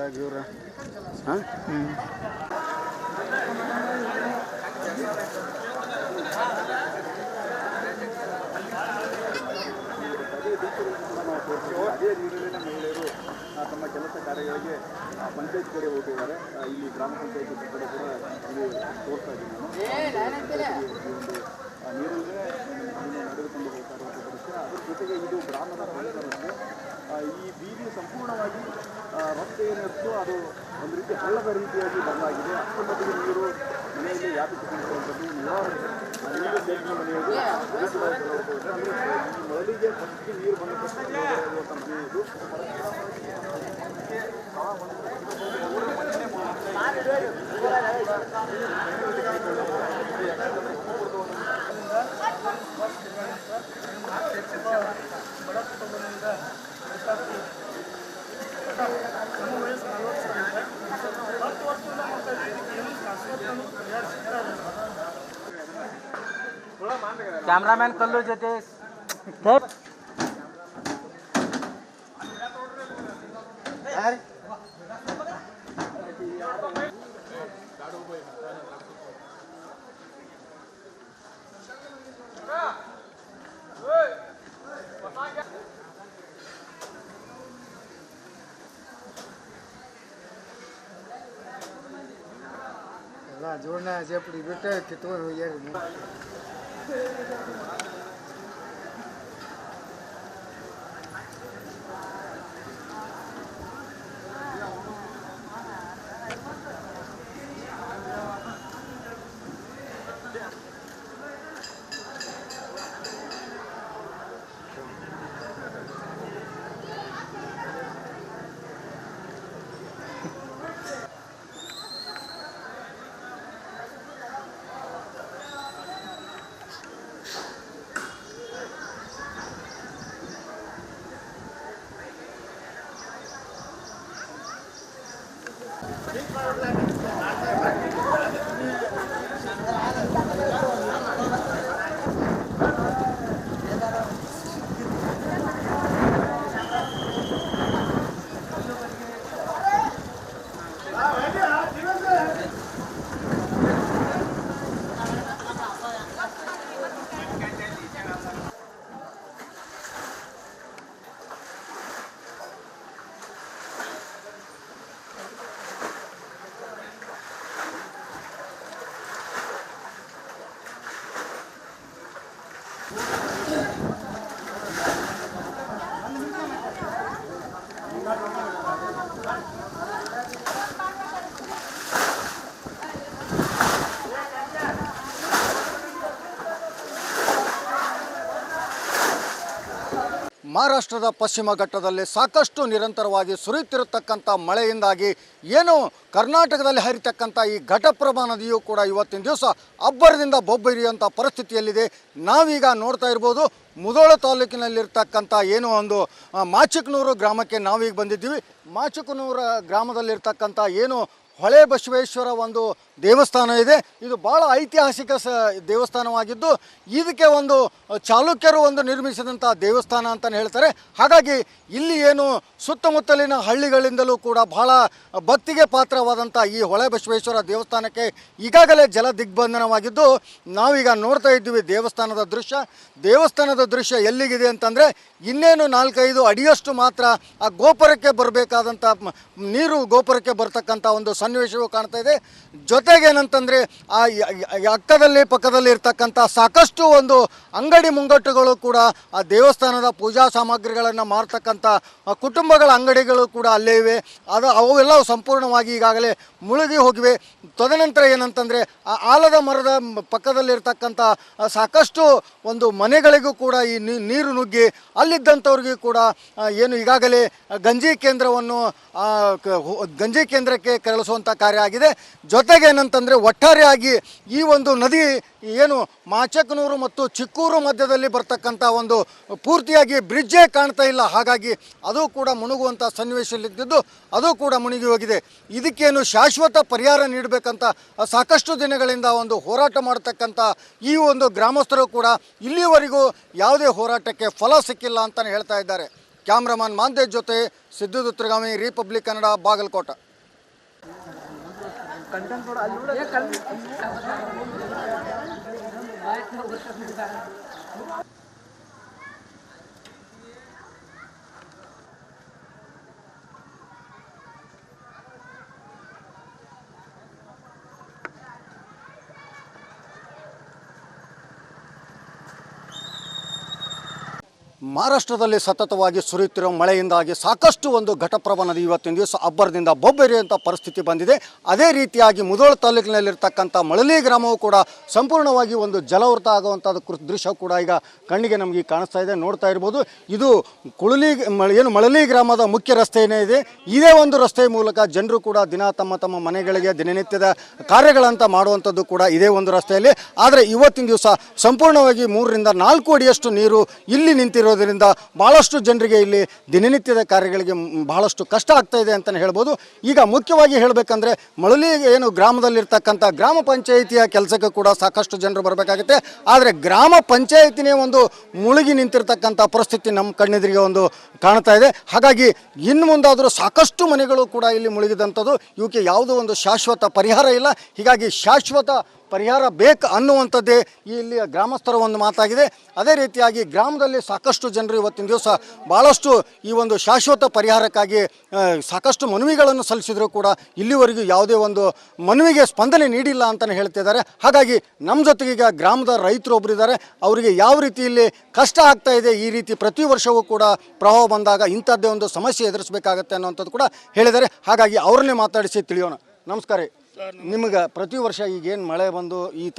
ಇವ್ರ ಹಾಂ ಅದೇ ನೀರಿನ ಮಹಿಳೆಯರು ತಮ್ಮ ಕೆಲಸ ಕಾರ್ಯಗಳಿಗೆ ಪಂಚಾಯತ್ ಕಡೆ ಹೋಗಿದ್ದಾರೆ. ಇಲ್ಲಿ ಗ್ರಾಮ ಪಂಚಾಯತ್ ಕಡೆ ಕೂಡ ಇಲ್ಲಿ ತೋರಿಸ್ತಾ ಇದ್ದೀನಿ ನಾನು. ನೀರಲ್ಲೇ ನಡೆದುಕೊಂಡು ಹೋಗ್ತಾ ಇರುವಂಥ ದೃಶ್ಯ. ಅದ್ರ ಜೊತೆಗೆ ಇದು ಗ್ರಾಮದ ಪ್ರಮುಖ ರಸ್ತೆ. ಈ ಬೀದಿ ಸಂಪೂರ್ಣವಾಗಿ ರಸ್ತೆ ಏನಿರುತ್ತೋ ಅದು ಒಂದು ರೀತಿ ಹಳ್ಳದ ರೀತಿಯಾಗಿ ಬದಲಾಗಿದೆ. ಅಷ್ಟರ ಮಟ್ಟಿಗೆ ನೀರು ಮನೆಯಲ್ಲಿ ವ್ಯಾಪಿಸಿಕೊಂಡಿರುವಂಥದ್ದು ನೀರು ಸೇರಿನ ಮನೆಯಲ್ಲಿ ಈ ಮರಳಿಗೆ ಫಸ್ಟ್ ನೀರು ಬಂದ ತಕ್ಷಣ ಇರುವಂಥ ಮನೆ ಇದು. ಬಡ ಕುಟುಂಬದಿಂದ ನಮ್ಮ ವಯಸ್ಸು 40 ಆಗಿದೆ. 10 ವರ್ಷದಿಂದ ಮಾಡ್ತಾ ಇದ್ದೀವಿ. ಏನು ಶಾಶ್ವತ ಪರಿಹಾರ ಸಿಗ್ತಾ ಇಲ್ಲ. ಕ್ಯಾಮ್ರಾಮ್ಯಾನ್ ಕಲ್ಲು ಜೊತೆ ಎಲ್ಲ ಜೋಡಣೆ ಜೇಪಡಿ ಬಿಟ್ಟು ಕಿತ್ಕೊಂಡು ಹೋಗ್ಯಾರಿ. ಮಹಾರಾಷ್ಟ್ರದ ಪಶ್ಚಿಮ ಘಟ್ಟದಲ್ಲಿ ಸಾಕಷ್ಟು ನಿರಂತರವಾಗಿ ಸುರಿಯುತ್ತಿರತಕ್ಕಂಥ ಮಳೆಯಿಂದಾಗಿ ಏನು ಕರ್ನಾಟಕದಲ್ಲಿ ಹರಿತಕ್ಕಂಥ ಈ ಘಟಪ್ರಭಾ ನದಿಯೂ ಕೂಡ ಇವತ್ತಿನ ದಿವಸ ಅಬ್ಬರದಿಂದ ಬೊಬ್ಬರಿಯುವಂಥ ಪರಿಸ್ಥಿತಿಯಲ್ಲಿದೆ. ನಾವೀಗ ನೋಡ್ತಾ ಇರ್ಬೋದು ಮುಧೋಳ ತಾಲೂಕಿನಲ್ಲಿರ್ತಕ್ಕಂಥ ಏನು ಒಂದು ಮಾಚಿಕನೂರು ಗ್ರಾಮಕ್ಕೆ ನಾವೀಗ ಬಂದಿದ್ದೀವಿ. ಮಾಚಿಕನೂರು ಗ್ರಾಮದಲ್ಲಿರ್ತಕ್ಕಂಥ ಏನು ಹೊಳೆ ಬಸವೇಶ್ವರ ಒಂದು ದೇವಸ್ಥಾನ ಇದೆ. ಇದು ಭಾಳ ಐತಿಹಾಸಿಕ ದೇವಸ್ಥಾನವಾಗಿದ್ದು ಇದಕ್ಕೆ ಒಂದು ಚಾಲುಕ್ಯರು ಒಂದು ನಿರ್ಮಿಸಿದಂಥ ದೇವಸ್ಥಾನ ಅಂತಲೇ ಹೇಳ್ತಾರೆ. ಹಾಗಾಗಿ ಇಲ್ಲಿ ಏನು ಸುತ್ತಮುತ್ತಲಿನ ಹಳ್ಳಿಗಳಿಂದಲೂ ಕೂಡ ಬಹಳ ಭಕ್ತಿಗೆ ಪಾತ್ರವಾದಂಥ ಈ ಹೊಳೆ ಬಸವೇಶ್ವರ ದೇವಸ್ಥಾನಕ್ಕೆ ಈಗಾಗಲೇ ಜಲ ದಿಗ್ಬಂಧನವಾಗಿದ್ದು ನಾವೀಗ ನೋಡ್ತಾ ಇದ್ದೀವಿ ದೇವಸ್ಥಾನದ ದೃಶ್ಯ ಎಲ್ಲಿಗಿದೆ ಅಂತಂದರೆ ಇನ್ನೇನು 4-5 ಅಡಿಯಷ್ಟು ಮಾತ್ರ ಆ ಗೋಪುರಕ್ಕೆ ಬರಬೇಕಾದಂಥ ನೀರು ಗೋಪುರಕ್ಕೆ ಬರ್ತಕ್ಕಂಥ ಒಂದು ಸನ್ನಿವೇಶವು ಕಾಣ್ತಾ ಇದೆ. ಜೊತೆಗೇನಂತಂದರೆ ಆ ಅಕ್ಕದಲ್ಲಿ ಪಕ್ಕದಲ್ಲಿ ಇರ್ತಕ್ಕಂಥ ಸಾಕಷ್ಟು ಒಂದು ಅಂಗಡಿ ಮುಂಗಟ್ಟುಗಳು ಕೂಡ ಆ ದೇವಸ್ಥಾನದ ಪೂಜಾ ಸಾಮಗ್ರಿಗಳನ್ನು ಮಾರ್ತಕ್ಕಂಥ ಕುಟುಂಬಗಳ ಅಂಗಡಿಗಳು ಕೂಡ ಅಲ್ಲೇ ಇವೆ. ಅವೆಲ್ಲವೂ ಸಂಪೂರ್ಣವಾಗಿ ಈಗಾಗಲೇ ಮುಳುಗಿ ಹೋಗಿವೆ. ತದನಂತರ ಏನಂತಂದರೆ ಆ ಆಲದ ಮರದ ಪಕ್ಕದಲ್ಲಿರ್ತಕ್ಕಂಥ ಸಾಕಷ್ಟು ಒಂದು ಮನೆಗಳಿಗೂ ಕೂಡ ಈ ನೀರು ನುಗ್ಗಿ ಅಲ್ಲಿದ್ದಂಥವ್ರಿಗೂ ಕೂಡ ಏನು ಈಗಾಗಲೇ ಗಂಜಿ ಕೇಂದ್ರಕ್ಕೆ ಕಳಿಸುವಂಥ ಕಾರ್ಯ ಆಗಿದೆ. ಜೊತೆಗೆ ಏನಂತಂದರೆ ಒಟ್ಟಾರೆಯಾಗಿ ಈ ಒಂದು ನದಿ ಏನು ಮಾಚಕನೂರು ಮತ್ತು ಚಿಕ್ಕೂರು ಮಧ್ಯದಲ್ಲಿ ಬರ್ತಕ್ಕಂಥ ಒಂದು ಪೂರ್ತಿಯಾಗಿ ಬ್ರಿಡ್ಜೇ ಕಾಣ್ತಾ ಇಲ್ಲ. ಹಾಗಾಗಿ ಅದು ಕೂಡ ಮುಳುಗುವಂಥ ಸನ್ನಿವೇಶದಲ್ಲಿದ್ದು ಅದು ಕೂಡ ಮುಳುಗಿ ಹೋಗಿದೆ. ಇದಕ್ಕೇನು ಶಾಶ್ವತ ಪರಿಹಾರ ನೀಡಬೇಕಂತ ಸಾಕಷ್ಟು ದಿನಗಳಿಂದ ಒಂದು ಹೋರಾಟ ಮಾಡತಕ್ಕಂಥ ಈ ಒಂದು ಗ್ರಾಮಸ್ಥರು ಕೂಡ ಇಲ್ಲಿವರೆಗೂ ಯಾವುದೇ ಹೋರಾಟಕ್ಕೆ ಫಲ ಸಿಕ್ಕಿಲ್ಲ ಅಂತಲೇ ಹೇಳ್ತಾ ಇದ್ದಾರೆ. ಕ್ಯಾಮ್ರಾಮನ್ ಮಾಂತೇಶ್ ಜೊತೆ ಸಿದ್ದು ದುತ್ರಗಾಮಿ, ರಿಪಬ್ಲಿಕ್ ಕನ್ನಡ, ಬಾಗಲಕೋಟೆ. ಮಹಾರಾಷ್ಟ್ರದಲ್ಲಿ ಸತತವಾಗಿ ಸುರಿಯುತ್ತಿರುವ ಮಳೆಯಿಂದಾಗಿ ಸಾಕಷ್ಟು ಒಂದು ಘಟಪ್ರಭಾ ನದಿ ಇವತ್ತಿನ ದಿವಸ ಅಬ್ಬರದಿಂದ ಬೊಬ್ಬೆರೆಯುವಂಥ ಪರಿಸ್ಥಿತಿ ಬಂದಿದೆ. ಅದೇ ರೀತಿಯಾಗಿ ಮುಧೋಳ ತಾಲೂಕಿನಲ್ಲಿರ್ತಕ್ಕಂಥ ಮಳಲಿ ಗ್ರಾಮವು ಕೂಡ ಸಂಪೂರ್ಣವಾಗಿ ಒಂದು ಜಲವೃತ ಆಗುವಂಥದ್ದು ದೃಶ್ಯ ಕೂಡ ಈಗ ಕಣ್ಣಿಗೆ ನಮಗೆ ಕಾಣಿಸ್ತಾ ಇದೆ, ನೋಡ್ತಾ ಇರ್ಬೋದು. ಇದು ಮಳಲಿ ಗ್ರಾಮದ ಮುಖ್ಯ ರಸ್ತೆಯೇ ಇದೆ. ಇದೇ ಒಂದು ರಸ್ತೆ ಮೂಲಕ ಜನರು ಕೂಡ ದಿನ ತಮ್ಮ ತಮ್ಮ ಮನೆಗಳಿಗೆ ದಿನನಿತ್ಯದ ಕಾರ್ಯಗಳಂತ ಮಾಡುವಂಥದ್ದು ಕೂಡ ಇದೇ ಒಂದು ರಸ್ತೆಯಲ್ಲಿ. ಆದರೆ ಇವತ್ತಿನ ದಿವಸ ಸಂಪೂರ್ಣವಾಗಿ 3 ರಿಂದ 4 ಅಡಿಯಷ್ಟು ನೀರು ಇಲ್ಲಿ ನಿಂತಿರೋದ್ರಿಂದ ಬಹಳಷ್ಟು ಜನರಿಗೆ ಇಲ್ಲಿ ದಿನನಿತ್ಯದ ಕಾರ್ಯಗಳಿಗೆ ಬಹಳಷ್ಟು ಕಷ್ಟ ಆಗ್ತಾ ಇದೆ ಅಂತಲೇ ಹೇಳ್ಬೋದು. ಈಗ ಮುಖ್ಯವಾಗಿ ಹೇಳಬೇಕಂದ್ರೆ ಮಳಲಿ ಗ್ರಾಮದಲ್ಲಿರ್ತಕ್ಕಂಥ ಗ್ರಾಮ ಪಂಚಾಯಿತಿಯ ಕೆಲಸಕ್ಕೆ ಕೂಡ ಸಾಕಷ್ಟು ಜನರು ಬರಬೇಕಾಗುತ್ತೆ. ಆದರೆ ಗ್ರಾಮ ಪಂಚಾಯಿತಿನೇ ಒಂದು ಮುಳುಗಿ ನಿಂತಿರ್ತಕ್ಕಂಥ ಪರಿಸ್ಥಿತಿ ನಮ್ಮ ಕಣ್ಣೆದುರಿಗೆ ಒಂದು ಕಾಣ್ತಾ ಇದೆ. ಹಾಗಾಗಿ ಇನ್ನು ಮುಂದಾದರೂ ಸಾಕಷ್ಟು ಮನೆಗಳು ಕೂಡ ಇಲ್ಲಿ ಮುಳುಗಿದಂಥದ್ದು. ಇವಕ್ಕೆ ಯಾವುದೋ ಒಂದು ಶಾಶ್ವತ ಪರಿಹಾರ ಇಲ್ಲ. ಹೀಗಾಗಿ ಶಾಶ್ವತ ಪರಿಹಾರ ಬೇಕು ಅನ್ನುವಂಥದ್ದೇ ಇಲ್ಲಿ ಗ್ರಾಮಸ್ಥರ ಒಂದು ಮಾತಾಗಿದೆ. ಅದೇ ರೀತಿಯಾಗಿ ಗ್ರಾಮದಲ್ಲಿ ಸಾಕಷ್ಟು ಜನರು ಇವತ್ತಿನ ದಿವಸ ಭಾಳಷ್ಟು ಈ ಒಂದು ಶಾಶ್ವತ ಪರಿಹಾರಕ್ಕಾಗಿ ಸಾಕಷ್ಟು ಮನವಿಗಳನ್ನು ಸಲ್ಲಿಸಿದರೂ ಕೂಡ ಇಲ್ಲಿವರೆಗೂ ಯಾವುದೇ ಒಂದು ಮನವಿಗೆ ಸ್ಪಂದನೆ ನೀಡಿಲ್ಲ ಅಂತಲೇ ಹೇಳ್ತಿದ್ದಾರೆ. ಹಾಗಾಗಿ ನಮ್ಮ ಜೊತೆಗೆ ಈಗ ಗ್ರಾಮದ ರೈತರು ಒಬ್ಬರಿದ್ದಾರೆ. ಅವರಿಗೆ ಯಾವ ರೀತಿ ಇಲ್ಲಿ ಕಷ್ಟ ಆಗ್ತಾ ಇದೆ, ಈ ರೀತಿ ಪ್ರತಿ ವರ್ಷವೂ ಕೂಡ ಪ್ರವಾಹ ಬಂದಾಗ ಇಂಥದ್ದೇ ಒಂದು ಸಮಸ್ಯೆ ಎದುರಿಸಬೇಕಾಗತ್ತೆ ಅನ್ನೋಂಥದ್ದು ಕೂಡ ಹೇಳಿದ್ದಾರೆ. ಹಾಗಾಗಿ ಅವ್ರನ್ನೇ ಮಾತಾಡಿಸಿ ತಿಳಿಯೋಣ. ನಮಸ್ಕಾರ. ನಿಮಗೆ ಪ್ರತಿ ವರ್ಷ ಈಗೇನು ಮಳೆ ಬಂದು ಈ